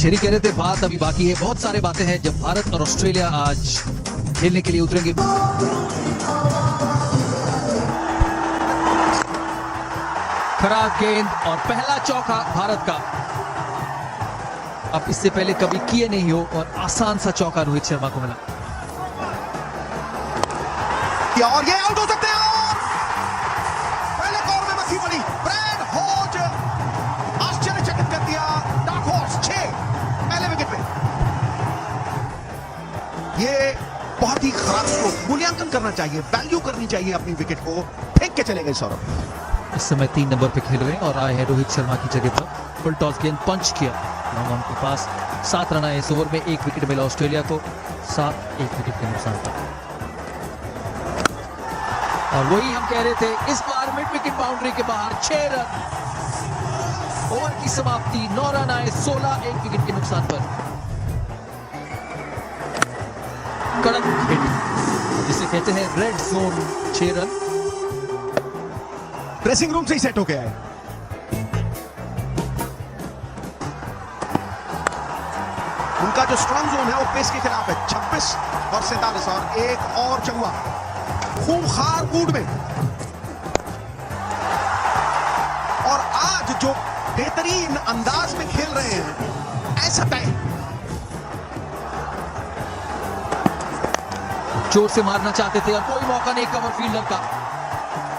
शेरी कह रहे थे बात अभी बाकी है, बहुत सारे बातें हैं जब भारत और ऑस्ट्रेलिया आज खेलने के लिए उतरेंगे। खराब गेंद और पहला चौका भारत का। अब इससे पहले कभी किए नहीं हो और आसान सा चौका रोहित शर्मा को मिला और ये आउट हो सकते हैं। और पहले कॉल में मक्खी पड़ी, ब्रैड हॉज आश्चर्यचकित कर दिया। डार्क हॉर्स 6 पहले विकेट पे। ये बहुत ही खराब स्ट्रोक, मूल्यांकन करना चाहिए, वैल्यू करनी चाहिए अपनी विकेट को। फेंक के चले गए सौरभ। इस समय 3 नंबर पे खेल रहे हैं और आए हैं रोहित शर्मा की जगह पर। फुल टॉस गेंद पंच किया, लॉन्ग ऑन के पास 7 रन आए। इस ओवर में 1 विकेट मिला ऑस्ट्रेलिया को, 1 विकेट के नुकसान पर। और वही हम कह रहे थे, इस बार मिड विकेट बाउंड्री के बाहर 6 रन। ओवर की समाप्ति, 9 रन आए, 16 1 विकेट के नुकसान पर। कड़क हिट जिसे कहते हैं red zone, 6 run. Dressing room से ही सेट हो गया है। उनका जो स्ट्रॉन्ग जोन है वो पेस के खिलाफ है। 26 और 47 और एक और चौका खूंखार मूड में। और आज जो बेहतरीन अंदाज में खेल रहे हैं, ऐसा तय जोर से मारना चाहते थे और कोई मौका नहीं कवर फील्डर का।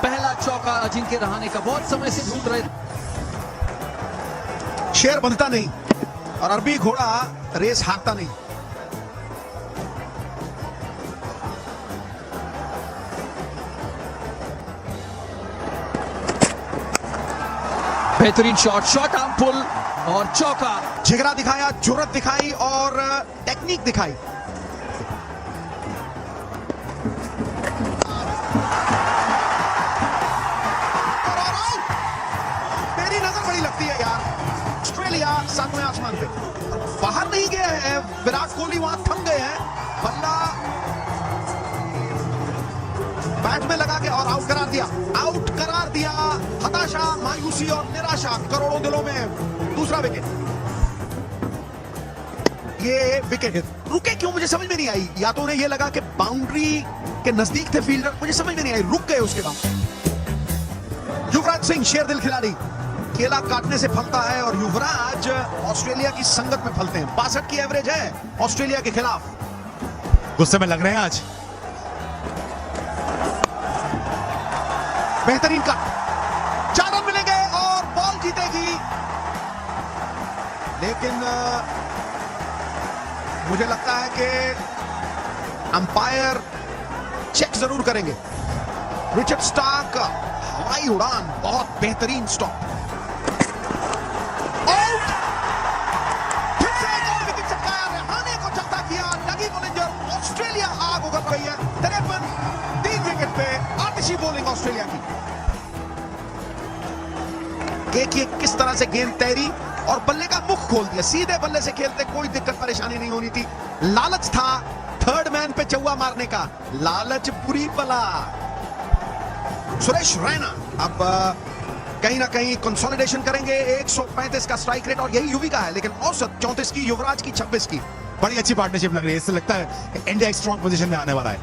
पहला चौका अजिंक्य रहाणे का, बहुत समय से ढूंढ रहे। शेर बनता नहीं और अरबी घोड़ा रेस हारता नहीं। बेहतरीन शॉट आर्म पुल और चौका। जिगरा दिखाया, जुर्रत दिखाई और टेक्निक दिखाई। मेरी नजर बड़ी लगती है यार। ऑस्ट्रेलिया 7वें आसमान पे, बाहर नहीं गया है। विराट कोहली वहां थम गए हैं। बल्ला बैट में लगा के और आउट करार दिया। आउट करार दिया। हताशा, मायूसी और निराशा करोड़ों दिलों में। दूसरा विकेट। ये विकेट रुके क्यों, मुझे समझ में नहीं आई। या तो उन्हें ये लगा कि बाउंड्री के नजदीक थे फील्डर, मुझे समझ में नहीं आई। रुक गए उसके बाद। युवराज सिंह शेरदिल खिलाड़ी, केला काटने से फलता है और युवराज ऑस्ट्रेलिया की संगत में फलते हैं। 62 की एवरेज है ऑस्ट्रेलिया के खिलाफ। गुस्से में लग रहे हैं आज। बेहतरीन कट, 4 रन मिलेंगे और बॉल जीतेगी। लेकिन मुझे लगता है कि अंपायर चेक जरूर करेंगे। रिचर्ड स्टार्क, हवाई उड़ान, बहुत बेहतरीन स्टॉप। आउट। फिर से एक और विकेट चटकाया, रहाणे को चलता किया। डगी बोलिंजर, ऑस्ट्रेलिया आग उगल गई है। 53, 3 विकेट पे आतिशी बॉलिंग ऑस्ट्रेलिया की। देखिए किस तरह से गेंद तैरी और बल्ले का मुख खोल दिया। सीधे बल्ले से खेलते कोई दिक्कत परेशानी नहीं होनी थी। लालच था थर्ड मैन पे चौका मारने का, लालच बुरी बला। सुरेश रैना अब कहीं ना कहीं कंसोलिडेशन करेंगे। 135 का स्ट्राइक रेट और यही युवी का है, लेकिन औसत 34 की, युवराज की 26 की। बड़ी अच्छी पार्टनरशिप लग रही है। इससे लगता है इंडिया एक स्ट्रॉन्ग पोजीशन में आने वाला है।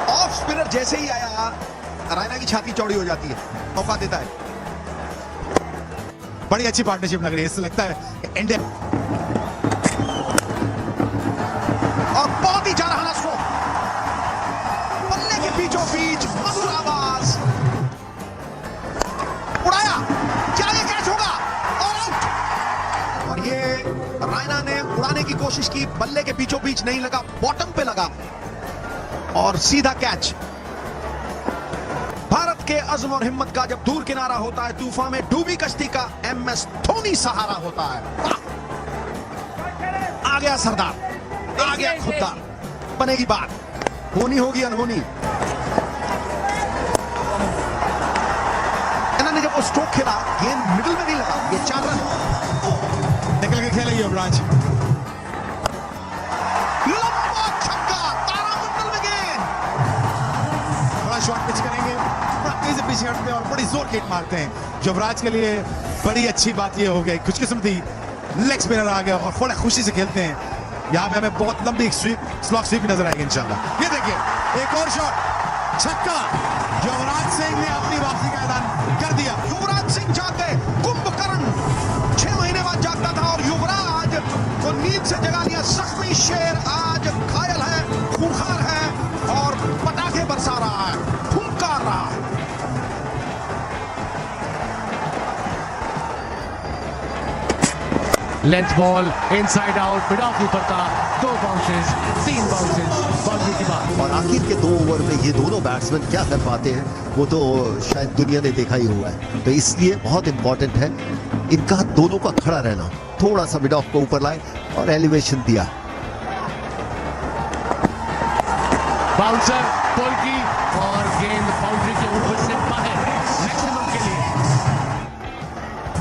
ऑफ स्पिनर जैसे ही आया, रैना की छाती चौड़ी हो जाती है, मौका देता है। बड़ी अच्छी पार्टनरशिप लग रही है। इससे लगता है इंडिया और बहुत ही जा रहा स्ट्रोक, बल्ले के बीचों बीच मधुर आवाज। उड़ाया, क्या ये कैच होगा? और आउट। और ये रैना ने उड़ाने की कोशिश की, बल्ले के बीचों बीच नहीं लगा, बॉटम पे लगा और सीधा कैच। भारत के अज़्म और हिम्मत का जब दूर किनारा होता है, तूफान में डूबी कश्ती का MS धोनी सहारा होता है। आ गया सरदार, आ गया खुददार। बनेगी बात, होनी होगी अनहोनी। इन्होंने जब वो स्ट्रोक खेला, गेंद मिडिल में नहीं लगा, ये 4 रन निकल के खेलेगी युवराज। लंबा छक्का, तारामंडल में गेंद। बड़ा शॉट पिच करेंगे, तेज पीछे हटते हैं और बड़ी जोर किक मारते हैं। युवराज के लिए बड़ी अच्छी बात यह हो गई, खुशकिस्मती लेग स्पिनर आ गया और बड़े खुशी से खेलते हैं। यहाँ पे हमें बहुत लंबी स्लॉग स्वीप नजर आएगी इंशाल्लाह। ये देखिए एक और शॉट, छक्का। युवराज सिंह ने अपनी वापसी का ऐलान कर दिया। युवराज सिंह जागे, कुंभकर्ण 6 महीने बाद जागता था और युवराज को नींद से जगा लिया। जख्मी शेर आज घायल है, खूंखार है और पटाखे बरसा रहा है, फुंकार रहा है। Length ball inside out, mid of ऊपर था, 2 बाउंसेस, 3 बाउंसेस, बाउंड्री की बात। और आखिर के 2 ओवर में ये दोनों बैट्समैन क्या कर पाते हैं वो तो शायद दुनिया ने देखा ही हुआ है। तो इसलिए बहुत इंपॉर्टेंट है इनका दोनों का खड़ा रहना। थोड़ा सा मिड ऑफ को ऊपर लाए और एलिवेशन दिया। बाउंसर पुल की और गेंद बाउंड्री के ऊपर से बाहर, मैक्सिमम के लिए।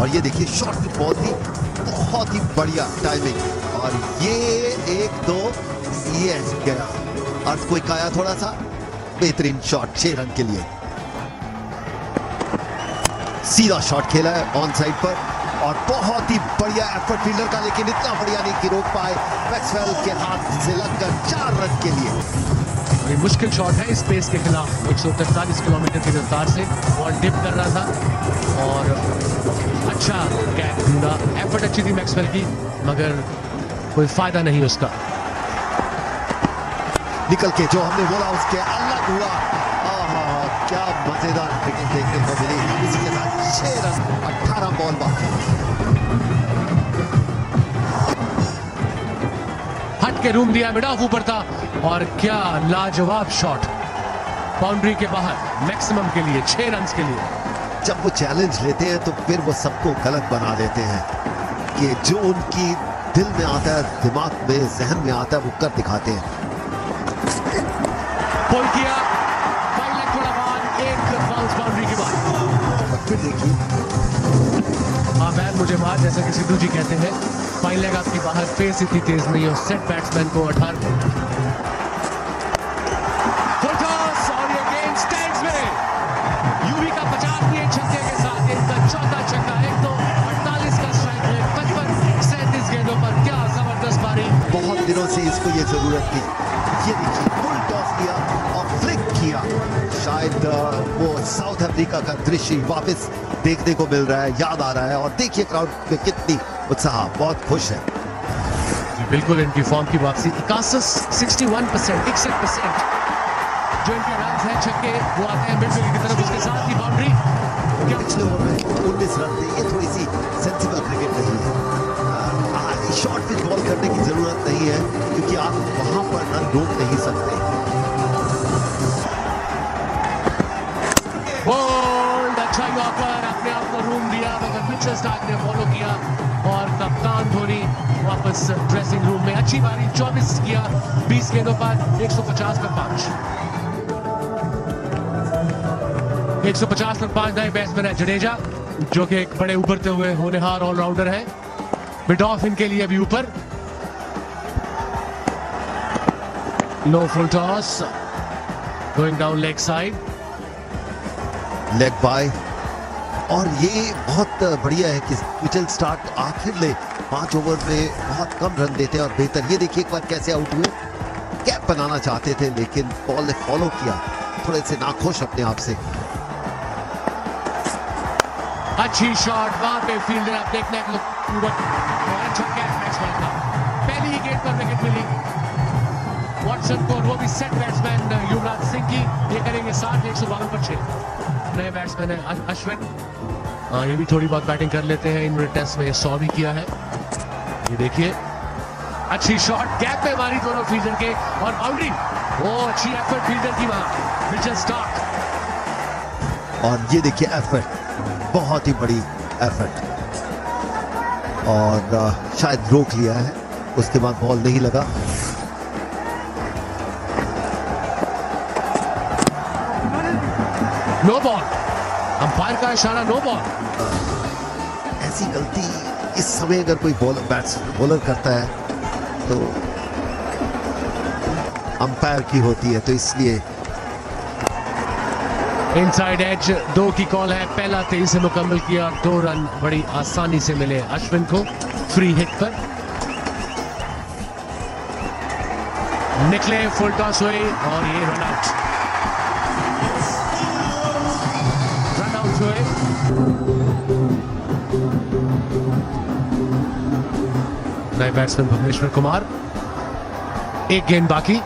और ये देखिए शॉर्ट बॉल थी, बहुत ही बढ़िया टाइमिंग। और ये 1-2 ये गया, अर्थक्वेक आया थोड़ा सा। बेहतरीन शॉट 6 रन के लिए। सीधा शॉट खेला है ऑन साइड पर और बहुत ही बढ़िया एफर्ट फील्डर का, लेकिन इतना बढ़िया नहीं कि रोक पाए। मैक्सवेल के हाथ से लगकर 4 रन के लिए। ये मुश्किल शॉट है इस पेस के खिलाफ। 143 किलोमीटर की रफ्तार से बॉल डिप कर रहा था और अच्छा कैच ढूंढा। एफर्ट अच्छी थी मैक्सवेल की, मगर कोई फायदा नहीं उसका। निकल के जो हमने बोला उसके अलग हुआ। क्या मजेदार क्रिकेट देखने को मिली। इसी के साथ 6 रन, 18 बॉल बाकी। हट के रूम दिया, मिड ऑफ ऊपर था और क्या लाजवाब शॉट, बाउंड्री के बाहर, मैक्सिमम के लिए, 6 रन के लिए। जब वो चैलेंज लेते हैं तो फिर वो सबको गलत बना देते हैं कि जो उनकी दिल में आता है, दिमाग में, जहन में आता है, वो कर दिखाते हैं। पुल किया, थोड़ा बाद, एक बाउंस बाउंड्री के बाद। और फिर देखिए, हाँ मैन मुझे मार, जैसा कि सिद्धू जी कहते हैं। फाइन लेग आपकी बाहर, पेस इतनी तेज नहीं है, सेट बैट्समैन को 18 फुल टॉस और ये गेंद स्टैंड्स में। यूवी का 50वें छक्के के साथ इनका चौथा छक्का। एक तो 48 का स्ट्राइक रेट, 55 37 गेंदों पर, क्या जबरदस्त पारी। बहुत दिनों से इसको ये जरूरत थी। ये देखिए फुल टॉस किया और फ्लिक किया। शायद वो साउथ अफ्रीका का दृश्य वापस देखने को मिल रहा है, याद आ रहा है। और देखिए क्राउड में कितनी उत्साह, बहुत खुश है। बिल्कुल इनकी फॉर्म की वापसी। 61%, 61% जो इनके रन हैं छक्के वो आते हैं मिडविकेट की तरफ। उसके साथ ही बाउंड्री। पिछले ओवर में 19 रन थे। ये थोड़ी सी सेंसिबल क्रिकेट नहीं है। शॉर्ट पिच बॉल करने की जरूरत नहीं है क्योंकि आप वहां पर रन रोक नहीं सकते। बोल्ड, अच्छा यॉर्कर, अपने आप को रूम दिया, मगर मिचेल स्टार्क ने फॉलो किया और कप्तान धोनी वापस ड्रेसिंग रूम में। अच्छी बारी, 24 किया 20 गेंदों पर, 150 पर 5। 150 पर 5 नए बैट्समैन है जडेजा, जो कि एक बड़े उभरते हुए होनहार ऑलराउंडर है। मिड ऑफ इनके लिए अभी ऊपर। No full toss, going down leg side, leg bye. और ये बहुत बढ़िया है कि मिचेल स्टार्क आखिर में 5 ओवर में बहुत कम रन देते हैं और बेहतर। ये देखिए एक बार कैसे आउट हुए। कैप बनाना चाहते थे लेकिन बॉल ने फॉलो किया, थोड़े से नाखुश अपने आप से। अच्छी शॉट, वहां पे फील्डर आप देखना है अच्छा कैच बैट्समैन का। पहली ही गेंद पर विकेट मिली वॉटसन को, और वो भी सेट बैट्समैन युवराज सिंह की। ये करेंगे 60, 152 पर 6। नए बैट्समैन है अश्विन, ये भी थोड़ी बहुत बैटिंग कर लेते हैं। इन्होंने टेस्ट में 100 भी किया है। ये देखिए अच्छी शॉट, गैप पे मारी दोनों फील्डर के और बाउंड्री। वो अच्छी एफर्ट फील्डर की वहां, मिचेल स्टार्क। और ये देखिए एफर्ट, बहुत ही बड़ी एफर्ट। और शायद रोक लिया है, उसके बाद बॉल नहीं लगा। नो बॉल, अंपायर का इशारा, नो बॉल। ऐसी गलती इस समय अगर कोई बॉलर करता है तो अंपायर की होती है, तो इसलिए इनसाइड एज 2 की कॉल है। पहला 23 से मुकम्मल किया, 2 रन बड़ी आसानी से मिले अश्विन को। फ्री हिट पर निकले, फुल टॉस हुई और ये रन आउट हुए। नए बैट्समैन भुवनेश्वर कुमार, एक गेंद बाकी।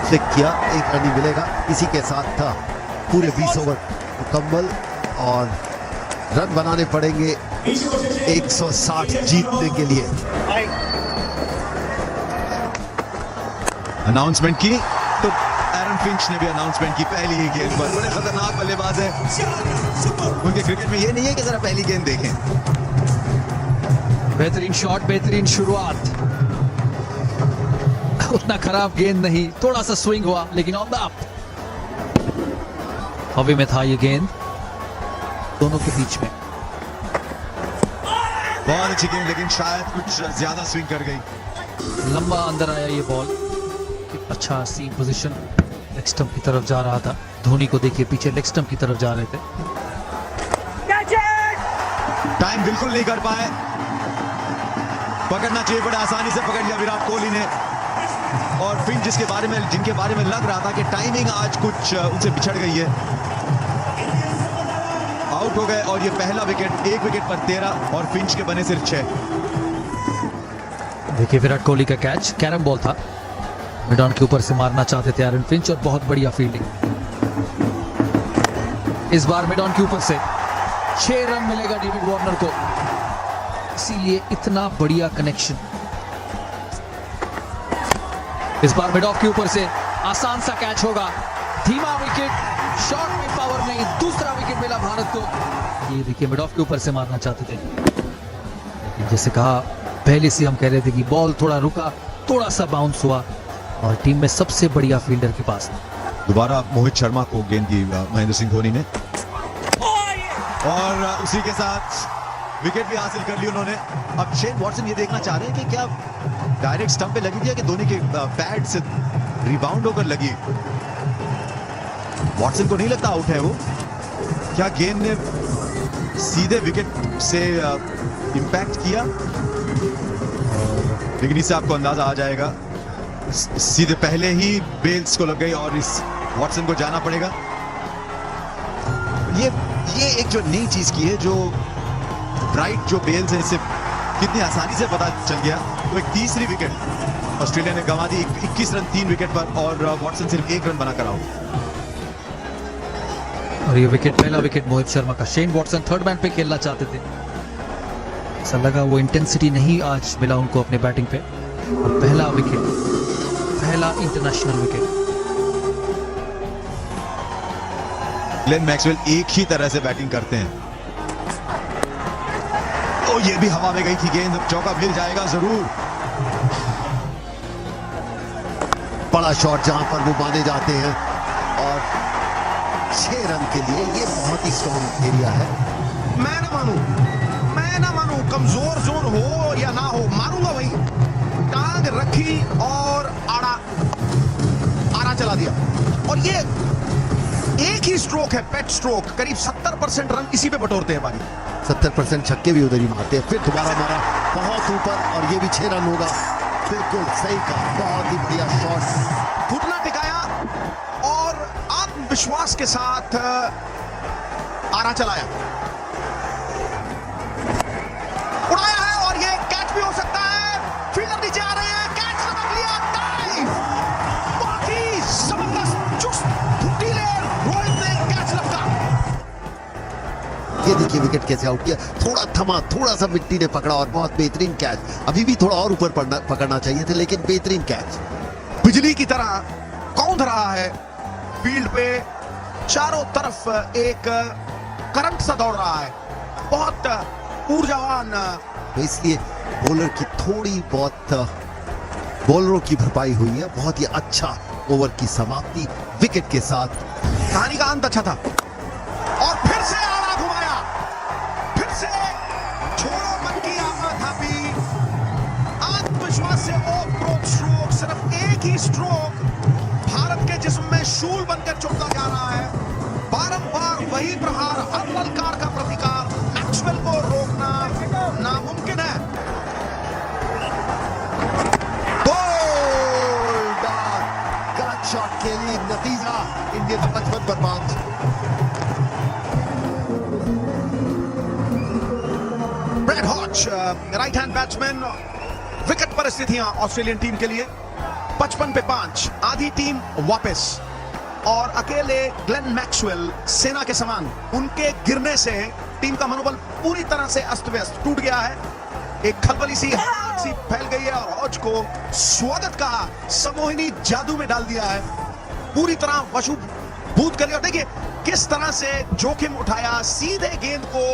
फ्लिक किया, एक रन ही मिलेगा। इसी के साथ था पूरे 20 ओवर मुकम्मल और रन बनाने पड़ेंगे 160 जीतने के लिए। अनाउंसमेंट की तो एरन फिंच ने भी अनाउंसमेंट की पहली ही गेंद पर। बड़े खतरनाक बल्लेबाज है उनके क्रिकेट में। ये नहीं है कि जरा पहली गेंद देखें। बेहतरीन शॉट, बेहतरीन शुरुआत। उतना खराब गेंद नहीं, थोड़ा सा स्विंग हुआ लेकिन ऑन द अप। हवा में था ये गेंद दोनों के बीच में। बहुत अच्छी गेंद लेकिन शायद कुछ ज्यादा स्विंग कर गई। लंबा अंदर आया ये बॉल। अच्छा सीम पोजीशन, लेग स्टंप की तरफ जा रहा था। धोनी को देखिए पीछे लेग स्टंप की तरफ जा रहे थे। टाइम बिल्कुल नहीं कर पाए। पकड़ना चाहिए, बड़े आसानी से पकड़ लिया विराट कोहली ने। और फिंच जिनके बारे में लग रहा था कि टाइमिंग आज कुछ उनसे बिछड़ गई है, आउट हो गए। और ये पहला विकेट, एक विकेट पर 13 और फिंच के बने सिर्फ 6। देखिए विराट कोहली का कैच कैरम बॉल था, मिड ऑन के ऊपर से मारना चाहते थे एरन फिंच और बहुत बढ़िया फील्डिंग। इस बार मिड ऑन के ऊपर से 6 रन मिलेगा डेविड वार्नर को, इसीलिए इतना बढ़िया कनेक्शन। इस बार मिड ऑफ के ऊपर से आसान सा कैच होगा, धीमा विकेट, शॉर्ट में पावर नहीं, दूसरा विकेट मिला भारत को। ये देखिए मिड ऑफ के ऊपर से मारना चाहते थे, लेकिन जैसे कहा पहले से हम कह रहे थे कि बॉल थोड़ा रुका, थोड़ा सा बाउंस हुआ और टीम में सबसे बढ़िया फील्डर के पास। दोबारा मोहित शर्मा को गेंद दी महेंद्र सिंह धोनी ने और उसी के साथ विकेट भी हासिल कर ली उन्होंने। अब शेन वॉटसन ये देखना चाह रहे हैं कि क्या डायरेक्ट स्टंप पे लगी थी कि धोनी के पैड से रिबाउंड होकर लगी। वॉटसन को नहीं लगता आउट है वो। क्या गेंद ने सीधे विकेट से इंपैक्ट किया, लेकिन इससे आपको अंदाजा आ जाएगा। सीधे पहले ही बेल्स को लग गई और इस वॉटसन को जाना पड़ेगा। ये एक जो नई चीज की है, जो ब्राइट जो बेल्स है, इससे कितनी आसानी से पता चल गया। तो एक तीसरी विकेट ऑस्ट्रेलिया ने गंवा दी 21 रन 3 विकेट पर और वॉटसन सिर्फ 1 रन बनाकर आउट। और ये विकेट पहला विकेट मोहित शर्मा का। शेन वॉटसन थर्ड मैन पे खेलना चाहते थे, ऐसा लगा वो इंटेंसिटी नहीं आज मिला उनको अपने बैटिंग पे। और पहला विकेट, पहला इंटरनेशनल विकेट। ग्लेन मैक्सवेल एक ही तरह से बैटिंग करते हैं। तो ये भी हवा में गई थी गेंद, चौका मिल जाएगा जरूर। बड़ा शॉट जहां पर वो माने जाते हैं और 6 रन के लिए ये बहुत ही स्ट्रॉन्ग एरिया है। मैं ना मानू कमजोर जोन हो या ना हो, मारूंगा भाई। टांग रखी और आड़ा चला दिया। और ये एक ही स्ट्रोक है, पेट स्ट्रोक। करीब 70% रन इसी पे बटोरते हैं भाई। 70% छक्के भी उधर ही मारते हैं। फिर दोबारा मारा बहुत ऊपर और ये भी 6 रन होगा। बिल्कुल सही कहा, बहुत ही बढ़िया शॉट। घुटना टिकाया और आत्मविश्वास के साथ आरा चलाया, उड़ाया है और ये कैच भी हो सकता है। फील्डर नीचे आ रहे हैं, कैच लगा लिया, डाइव। बाकी जबरदस्त चुस्त फुर्तीले रोहित ने कैच लपका। ये देखिए विकेट कैसे आउट किया, थोड़ा थमा, थोड़ा सा मिट्टी ने पकड़ा और बहुत बेहतरीन कैच। अभी भी थोड़ा और ऊपर पकड़ना चाहिए था, लेकिन बेहतरीन कैच। बिजली की तरह कौंध रहा है फील्ड पे, चारों तरफ एक करंट सा दौड़ रहा है, बहुत ऊर्जावान। तो इसलिए बॉलर की थोड़ी बहुत बॉलरों की भरपाई हुई है। बहुत ही अच्छा ओवर की समाप्ति विकेट के साथ। कहानी का अंत अच्छा था और फिर से आड़ा घुमाया, फिर से छोड़ो मन की आमा थापी। आत्मविश्वास से ओवरऑल स्ट्रोक, सिर्फ एक ही स्ट्रोक भारत के जिस्म में शूल बनकर चुभता जा रहा है। बारंबार वही प्रहार, हर ललकार का प्रतिकार मैक्सवेल को रोक खेली, नतीजा इंडिया का 55 पर 5। Brad Hodge right hand batsman, wicket परिस्थितियां ऑस्ट्रेलियन टीम के लिए 55 पे 5, आधी टीम वापस और अकेले ग्लेन मैक्सवेल सेना के समान। उनके गिरने से टीम का मनोबल पूरी तरह से अस्त व्यस्त टूट गया है। एक खलबली सी फैल गई है और हॉच को स्वागत का सम्मोहिनी जादू में डाल दिया है, पूरी तरह वशूभूत कर लिया। और देखिए किस तरह से जोखिम उठाया, सीधे गेंद को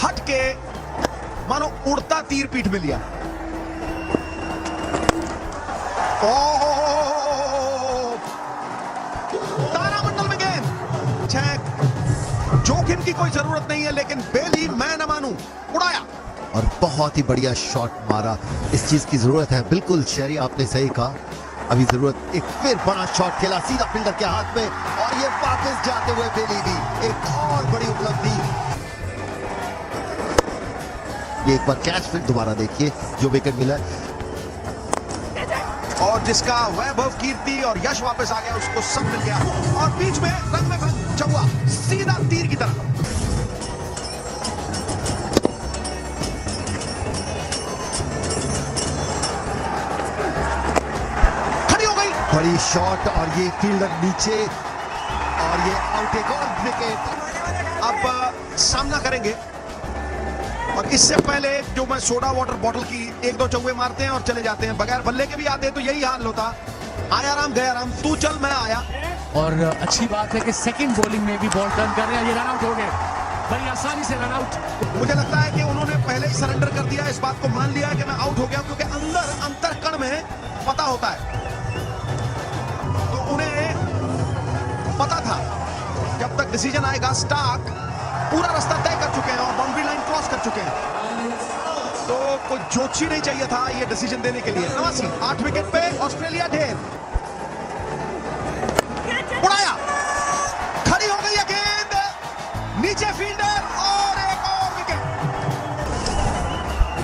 हट के मानो उड़ता तीर पीठ में लिया। तारामंडल में गेंद, जोखिम की कोई जरूरत नहीं है, लेकिन बेली मैं न मानूं, उड़ाया और बहुत ही बढ़िया शॉट मारा। इस चीज की जरूरत है, बिल्कुल शेरी आपने सही कहा, अभी जरूरत। एक फिर बड़ा शॉट खेला सीधा फील्डर के हाथ में और ये वापस जाते हुए बेली भी एक और बड़ी उपलब्धि। ये एक बार कैच फिर दोबारा देखिए, जो विकेट मिला और जिसका वैभव, कीर्ति और यश वापस आ गया, उसको सब मिल गया। और बीच में रंग में भंग चौका, सीधा तीर की तरफ। खड़ी हो गई, बड़ी शॉट और ये फील्डर नीचे और ये आउट, एक और विकेट। अब सामना करेंगे और इससे पहले जो मैं सोडा वाटर बॉटल की 1-2 चौके मारते हैं और चले जाते हैं, बगैर बल्ले के भी आते हैं तो यही हाल होता। आया राम गया राम, तू चल मैं आया। और अच्छी बात है कि सेकंड बॉलिंग में भी बॉल टर्न कर रहे हैं, ये रन आउट हो गए बड़ी आसानी से, रन आउट। मुझे लगता है कि उन्होंने पहले ही सरेंडर कर दिया, इस बात को मान लिया है कि मैं आउट हो गया, क्योंकि अंदर अंतरकण में पता होता है। तो उन्हें पता था जब तक डिसीजन आएगा, स्टार्क पूरा रास्ता तय कर चुके हैं और बाउंड्री लाइन क्रॉस कर चुके हैं, तो कोई जोशी नहीं चाहिए था ये डिसीजन देने के लिए। 8 विकेट पे ऑस्ट्रेलिया ढेर, उड़ाया, खड़ी हो गई है गेंद, नीचे फील्डर और एक और विकेट।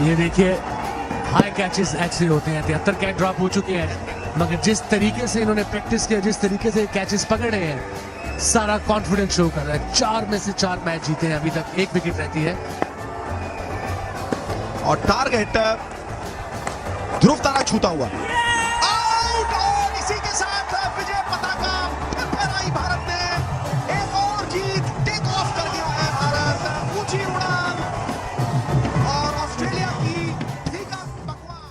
ये देखिए हाई कैचेस ऐसे होते हैं, 73 कैच ड्रॉप हो चुके हैं, मगर जिस तरीके से इन्होंने प्रैक्टिस किया, जिस तरीके से कैचेस पकड़े हैं, सारा कॉन्फिडेंस शो कर रहा है। 4 में से 4 मैच जीते हैं अभी तक, 1 विकेट रहती है। और टारगेट ध्रुव तारा छूता हुआ आउट, और इसी के साथ विजय पताका फहराई भारत ने। एक और जीत, टेक ऑफ कर गया है भारत, ऊंची उड़ान और ऑस्ट्रेलिया की फीका पकवान।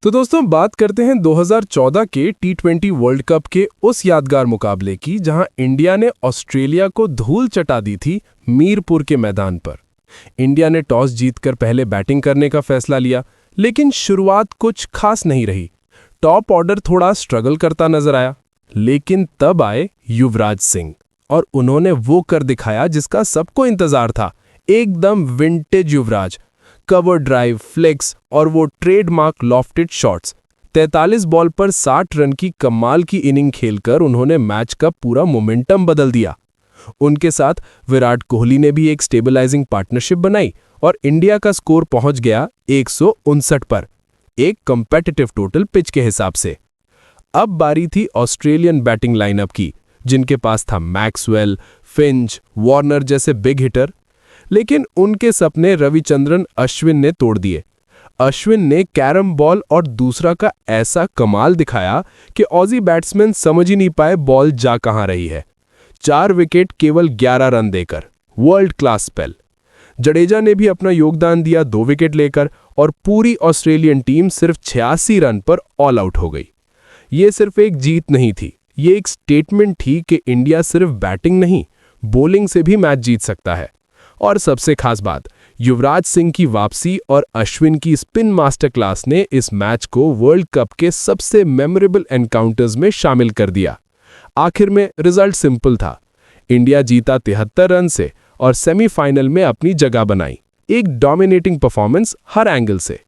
तो दोस्तों बात करते हैं 2014 के T20 वर्ल्ड कप के उस यादगार मुकाबले की, जहां इंडिया ने ऑस्ट्रेलिया को धूल चटा दी थी मीरपुर के मैदान पर। इंडिया ने टॉस जीतकर पहले बैटिंग करने का फैसला लिया, लेकिन शुरुआत कुछ खास नहीं रही। टॉप ऑर्डर थोड़ा स्ट्रगल करता नजर आया, लेकिन तब आए युवराज सिंह और उन्होंने वो कर दिखाया जिसका सबको इंतजार था। एकदम विंटेज युवराज, कवर ड्राइव, फ्लेक्स और वो ट्रेडमार्क लॉफ्टेड शॉट्स। 43 बॉल पर 60 रन की कमाल की इनिंग खेलकर उन्होंने मैच का पूरा मोमेंटम बदल दिया। उनके साथ विराट कोहली ने भी एक स्टेबलाइजिंग पार्टनरशिप बनाई और इंडिया का स्कोर पहुंच गया 159 पर, एक कंपेटिटिव टोटल पिच के हिसाब से। अब बारी थी ऑस्ट्रेलियन बैटिंग लाइनअप की, जिनके पास था मैक्सवेल, फिंच, वार्नर जैसे बिग हिटर, लेकिन उनके सपने रविचंद्रन अश्विन ने तोड़ दिए। अश्विन ने कैरम बॉल और दूसरा का ऐसा कमाल दिखाया कि ऑजी बैट्समैन समझ ही नहीं पाए बॉल जा कहां रही है। 4 विकेट केवल 11 रन देकर, वर्ल्ड क्लास स्पेल। जडेजा ने भी अपना योगदान दिया 2 विकेट लेकर और पूरी ऑस्ट्रेलियन टीम सिर्फ 86 रन पर ऑल आउट हो गई। ये सिर्फ एक जीत नहीं थी, ये एक स्टेटमेंट थी कि इंडिया सिर्फ बैटिंग नहीं, बॉलिंग से भी मैच जीत सकता है। और सबसे खास बात, युवराज सिंह की वापसी और अश्विन की स्पिन मास्टर क्लास ने इस मैच को वर्ल्ड कप के सबसे मेमोरेबल एनकाउंटर्स में शामिल कर दिया। आखिर में रिजल्ट सिंपल था, इंडिया जीता 73 रन से और सेमीफाइनल में अपनी जगह बनाई। एक डोमिनेटिंग परफॉर्मेंस हर एंगल से।